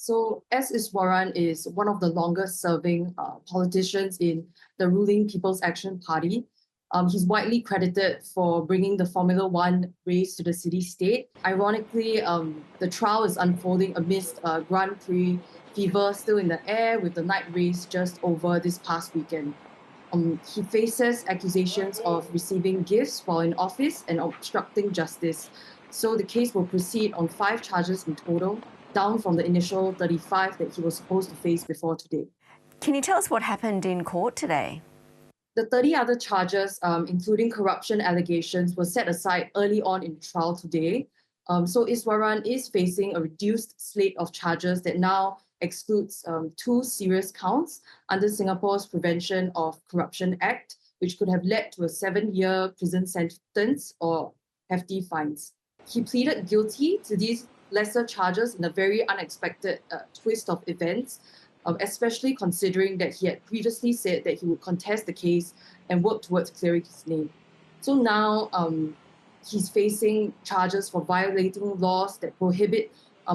So S. Iswaran is one of the longest serving politicians in the ruling People's Action Party. He's widely credited for bringing the Formula One race to the city-state. Ironically, the trial is unfolding amidst Grand Prix fever still in the air, with the night race just over this past weekend. He faces accusations of receiving gifts while in office and obstructing justice. So the case will proceed on 5 charges in total, down from the initial 35 that he was supposed to face before today. Can you tell us what happened in court today? The 30 other charges, including corruption allegations, were set aside early on in trial today. So Iswaran is facing a reduced slate of charges that now excludes 2 serious counts under Singapore's Prevention of Corruption Act, which could have led to a 7-year prison sentence or hefty fines. He pleaded guilty to these lesser charges in a very unexpected twist of events, especially considering that he had previously said that he would contest the case and work towards clearing his name. So now he's facing charges for violating laws that prohibit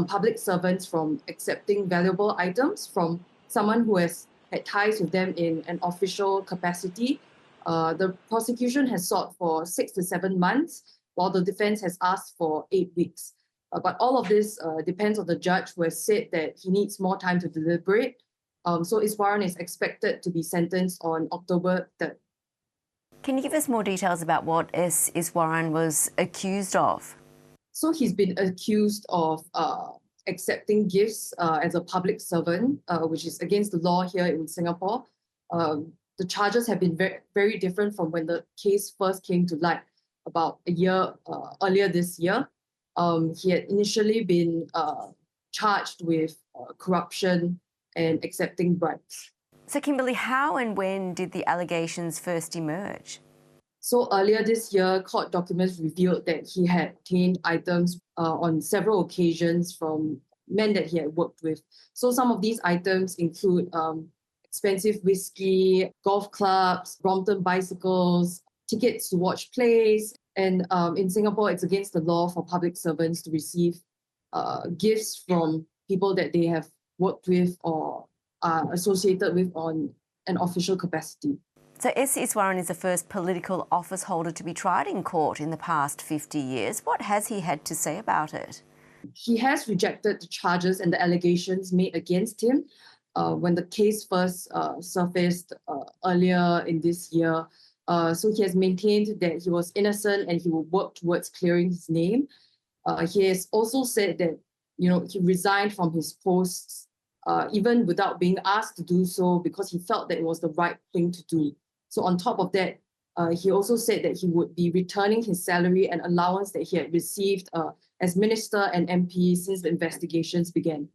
public servants from accepting valuable items from someone who has had ties with them in an official capacity. The prosecution has sought for 6 to 7 months, while the defense has asked for 8 weeks. But all of this depends on the judge, who has said that he needs more time to deliberate. So Iswaran is expected to be sentenced on October 3rd. Can you give us more details about what S. Iswaran was accused of? So he's been accused of accepting gifts as a public servant, which is against the law here in Singapore. The charges have been very different from when the case first came to light about a year earlier this year. He had initially been charged with corruption and accepting bribes. So Kimberly, how and when did the allegations first emerge? So earlier this year, court documents revealed that he had obtained items on several occasions from men that he had worked with. So some of these items include expensive whiskey, golf clubs, Brompton bicycles, tickets to watch plays. And in Singapore, it's against the law for public servants to receive gifts from people that they have worked with or are associated with on an official capacity. So S. Iswaran is the first political office holder to be tried in court in the past 50 years. What has he had to say about it? He has rejected the charges and the allegations made against him when the case first surfaced earlier in this year. So he has maintained that he was innocent and he will work towards clearing his name. He has also said that he resigned from his posts even without being asked to do so, because he felt that it was the right thing to do. So on top of that, he also said that he would be returning his salary and allowance that he had received as minister and MP since the investigations began.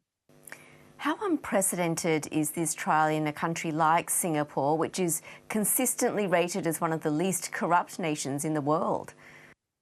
How unprecedented is this trial in a country like Singapore, which is consistently rated as one of the least corrupt nations in the world?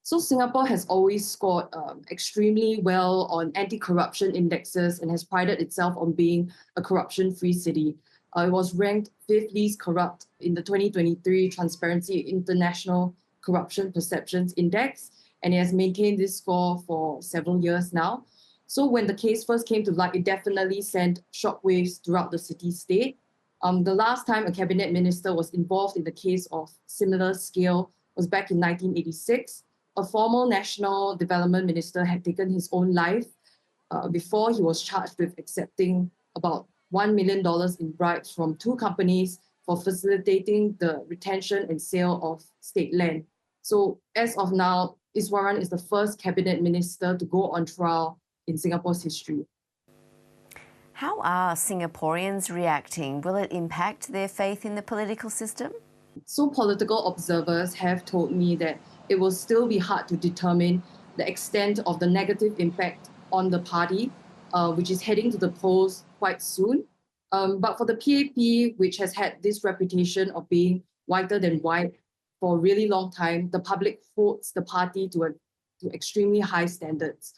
So Singapore has always scored extremely well on anti-corruption indexes and has prided itself on being a corruption-free city. It was ranked 5th least corrupt in the 2023 Transparency International Corruption Perceptions Index, and it has maintained this score for several years now. So when the case first came to light, it definitely sent shockwaves throughout the city-state. The last time a cabinet minister was involved in a case of similar scale was back in 1986. A former national development minister had taken his own life before he was charged with accepting about $1 million in bribes from 2 companies for facilitating the retention and sale of state land. So as of now, Iswaran is the first cabinet minister to go on trial in Singapore's history. How are Singaporeans reacting? Will it impact their faith in the political system? So political observers have told me that it will still be hard to determine the extent of the negative impact on the party, which is heading to the polls quite soon. But for the PAP, which has had this reputation of being whiter than white for a really long time, the public holds the party to extremely high standards.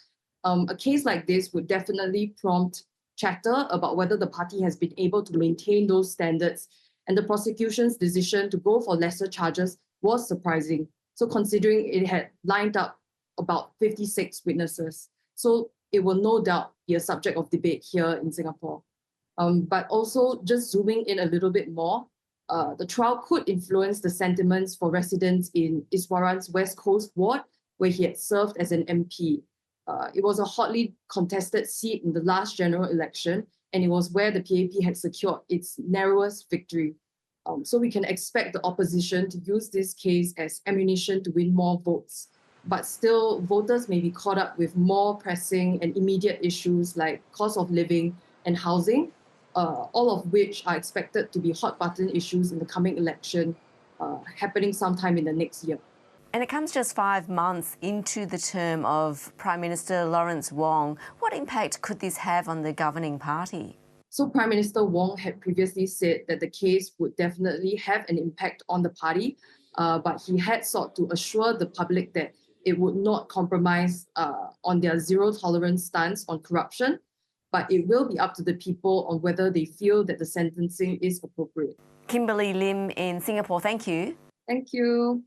A case like this would definitely prompt chatter about whether the party has been able to maintain those standards, and the prosecution's decision to go for lesser charges was surprising. So considering it had lined up about 56 witnesses. So it will no doubt be a subject of debate here in Singapore. But also just zooming in a little bit more, the trial could influence the sentiments for residents in Iswaran's West Coast ward, where he had served as an MP. It was a hotly contested seat in the last general election, and it was where the PAP had secured its narrowest victory. So we can expect the opposition to use this case as ammunition to win more votes. But still, voters may be caught up with more pressing and immediate issues like cost of living and housing, all of which are expected to be hot button issues in the coming election, happening sometime in the next year. And it comes just 5 months into the term of Prime Minister Lawrence Wong. What impact could this have on the governing party? So Prime Minister Wong had previously said that the case would definitely have an impact on the party, but he had sought to assure the public that it would not compromise on their zero tolerance stance on corruption, but it will be up to the people on whether they feel that the sentencing is appropriate. Kimberly Lim in Singapore, thank you. Thank you.